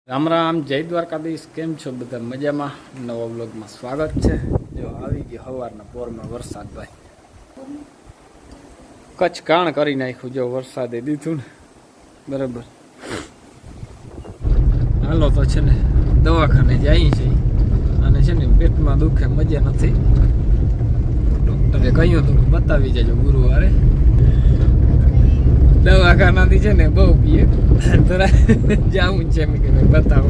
રામ રામ, જય દ્વારકાધીશ. કેમ છો બધા? મજામાં? નવા બ્લોગમાં સ્વાગત છે. જો આવી ગયો સવારના પોરમાં વરસાદ. ભાઈ કચ્છ કાણ કરી નાખ્યું. જો વરસાદે દીધું ને બરાબર. હાલો તો છે ને દવાખાને જાય છે અને છે ને પેટમાં દુખે, મજા નથી. ડૉક્ટરે કહ્યું હતું કે બતાવી જજો ગુરુવારે. દવાખાનાથી છે ને બહુ પીએ જવું છે એમ કે ભાઈ બતાવો.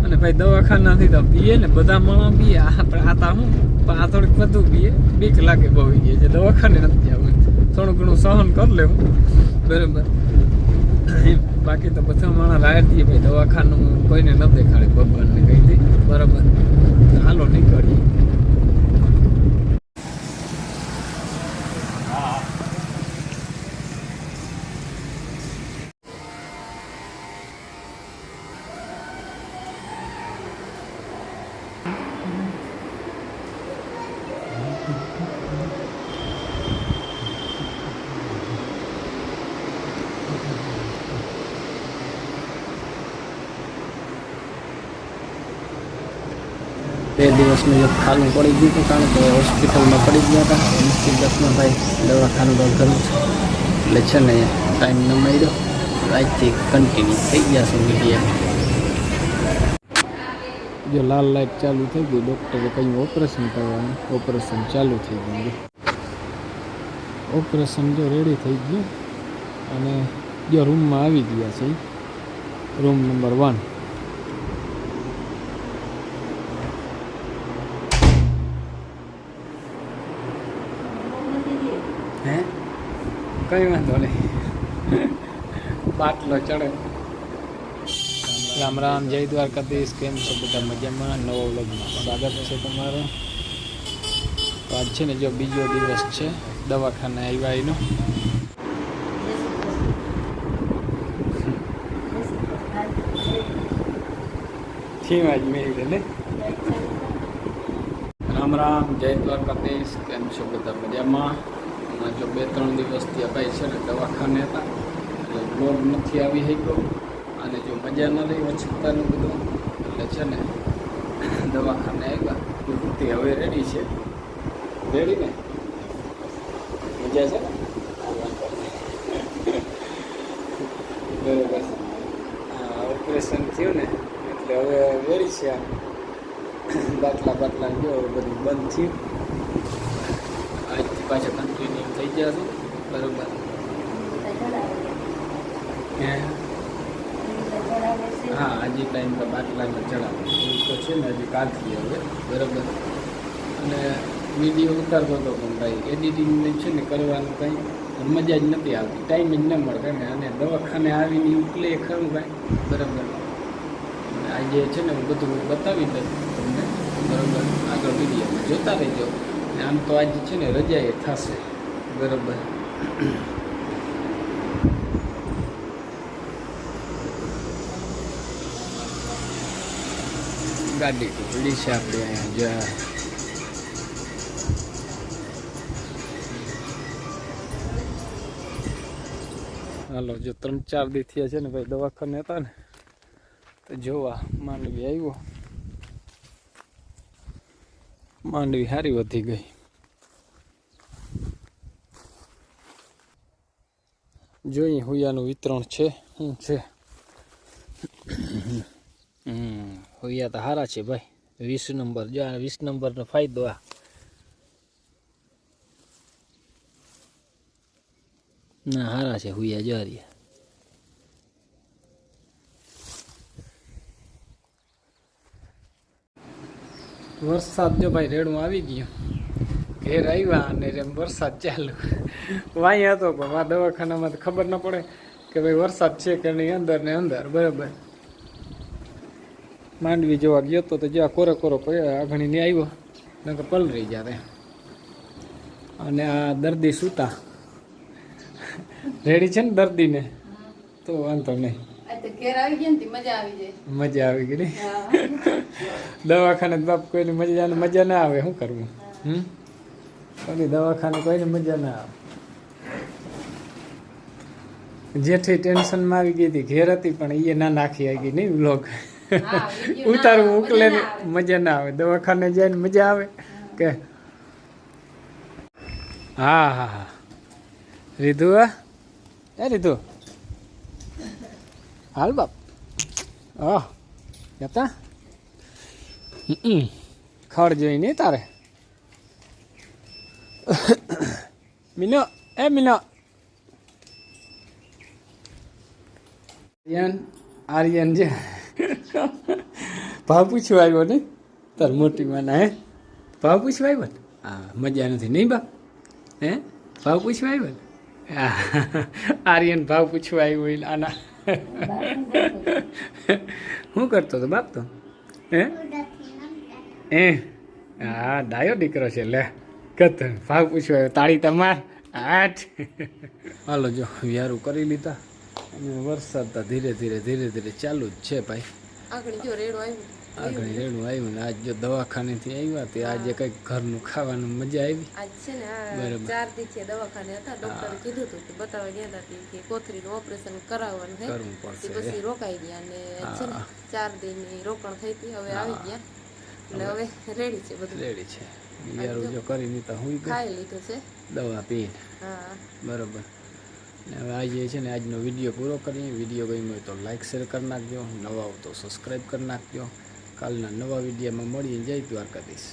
અને ભાઈ દવાખાનાથી તો પીએ ને, બધા માણસ પીએ, આપણે આતા હું આ થોડીક વધુ પીએ. બીક લાગે બહુ ગઈ છે, દવાખાને નથી જવું. થોડું ઘણું સહન કરી લેવું બરાબર. બાકી તો બધા માણસ રાહત દઈએ ભાઈ, દવાખાનું કોઈને ન દેખાડે, ભગવાનને કહી દે બરાબર. હાલો નીકળીએ. બે દિવસનું જે ખાલું પડી ગયું હતું, કારણ કે હોસ્પિટલમાં પડી ગયા હતા. હોસ્પિટલમાં ભાઈ દવાખાનું તો ઘણું છે એટલે છે ને ટાઈમ ન મળ્યો. આજથી કન્ટિન્યુ થઈ ગયા છે મીડિયા. જો લાલ લાઇટ ચાલુ થઈ ગઈ, ડૉક્ટરે કહ્યું ઓપરેશન કરવાનું. ઓપરેશન ચાલુ થઈ ગયું. ઓપરેશન જો રેડી થઈ ગયું અને જો રૂમમાં આવી ગયા છે. Room number 1. હે કઈ વાંધો નહીં, બાટલો ચડે. રામ રામ, જય દ્વારકાધીશ. કેમ છો બધા? મજામાં? નવો વ્લોગમાં સ્વાગત છે તમારું. તો આજ છે ને જો બીજો દિવસ છે દવાખાને આવ્યા એનો. થીમ આજ મેળવી ને. રામ રામ, જય દ્વારકાધીશ. કેમ છો બધા? મજામાં? જો 2-3 દિવસથી ભાઈ છે ને દવાખાને હતા એટલે બ્લોગ નથી આવી શક્યો. અને જો મજા ન રહી ઓછતાનું બધું એટલે છે ને દવાખાને આવ્યા. પૂરતી હવે રેડી છે. રેડી ને? મજા છે ને? બરાબર. હા, ઓપરેશન થયું ને એટલે હવે રેડી છે. બાટલા જો બધું બંધ થયું. આજથી પાછા કન્ટિન્યુ થઈ ગયા છું બરાબર. હા, હજી ટાઈમ તો બાટલામાં ચડાવે તો છે ને હજી કાઢીએ હવે બરાબર. અને વિડીયો ઉતારતો હતો પણ ભાઈ એડિટિંગને છે ને કરવાનું કંઈ મજા જ નથી આવતી, ટાઈમ જ ન મળે ને. અને દવાખાને આવીને ઉકલે ખરું ભાઈ બરાબર. આજે છે ને હું બધું બતાવી દઉં તમને બરાબર. આગળ વિડીયોમાં જોતા રહેજો. આમ તો આજે છે ને રજા એ થશે બરાબર. ગાડી ટુકડી છે આપણે અહીંયા જ્યાં હાલો. જો 3-4 દી થયા છે ને ભાઈ દવાખાને હતા ને તો જોવા માંડવી આવ્યો. માંડવી સારી વધી ગઈ. જોઈએ હુયાનું વિતરણ છે શું છે. હુયા તો સારા છે ભાઈ. 20 નંબર જો, 20 નંબરનો ફાયદો આ. ના સારા છે હુયા જો રહ્યા. વરસાદ જો ભાઈ રેડું આવી ગયું. ઘેર આવ્યા અને વરસાદ ચાલુ. વાંઈ હતો પણ આ દવાખાનામાં તો ખબર ન પડે કે ભાઈ વરસાદ છે કે નહીં. અંદર ને અંદર બરાબર. માંડવી જોવા ગયો તો જ્યાં કોરો આઘણી ને આવ્યો નકર પલરી જાય. અને આ દર્દી સૂતા રેડી છે ને દર્દીને તો વાંધો નહીં. મજા આવી ગઈ. દવાખાને બાપ કોઈને મજા ના આવે, શું કરવું? દવાખાને કોઈને મજા ના આવે. જેઠી ટેન્શનમાં આવી ગઈ હતી, ઘેર હતી પણ એ ના નાખી આવી ગઈ નહીં વ્લોગ. હા, વિડીયો ઉતારવું ના ઉકલે મજા ના આવે. મજા ના આવે, દવાખાને જઈને મજા આવે કે. હા હા હા રીધુ એ રીધુ હાલ બાપ જતા ખડ જોઈ નહીં તારે. મીનો એ મીનો આર્યન છે ભાવ પૂછવા આવ્યો ને તાર મોટી માના હે ભાવ પૂછવા આવ્યો ને. હા મજા નથી નહીં બાપ હે ભાવ પૂછવા આવ્યો ને. હા આર્યન ભાવ પૂછવા આવ્યો હોય આના. શું કરતો હતો બાપ તો હે હા ડાયો દીકરો છે લે કત ભાવ પૂછવા આવ્યો. તાળી તમાર 8. હાલો જો વ્યારું કરી લીધા અને વરસાદ તો ધીરે ધીરે ચાલુ જ છે ભાઈ. આગળ જો રેડો આવ્યો. આગળ રેડું આવ્યું ને આજ જો દવાખાનેથી આવ્યા તે આજે કંઈક ઘરનું ખાવાનું મજા આવી. આજ છે ને બરાબર. 4 દિવસે દવાખાને હતા. ડોક્ટરે કીધું હતું કે બતાવવા ગયા હતા કે કોથળીનું ઓપરેશન કરાવવાનું છે. કરવું પડશે. પછી રોકાઈ ગયા અને છે ને 4 દિનની રોકણ થઈ હતી. હવે આવી ગયા એટલે હવે રેડી છે બધું. રેડી છે વ્યારું જો કરી લીધા હું ખાઈ લીધું છે. દવા પીને હા બરાબર. ને હવે આજે છે ને આજનો વિડીયો પૂરો કરીએ. વિડીયો ગમ્યો હોય તો લાઈક શેર કરી નાખજો, નવા હો તો સબસ્ક્રાઈબ કરી નાખજો. કાલના નવા વિડીયોમાં મળીએ. જય દ્વારકાધીશ.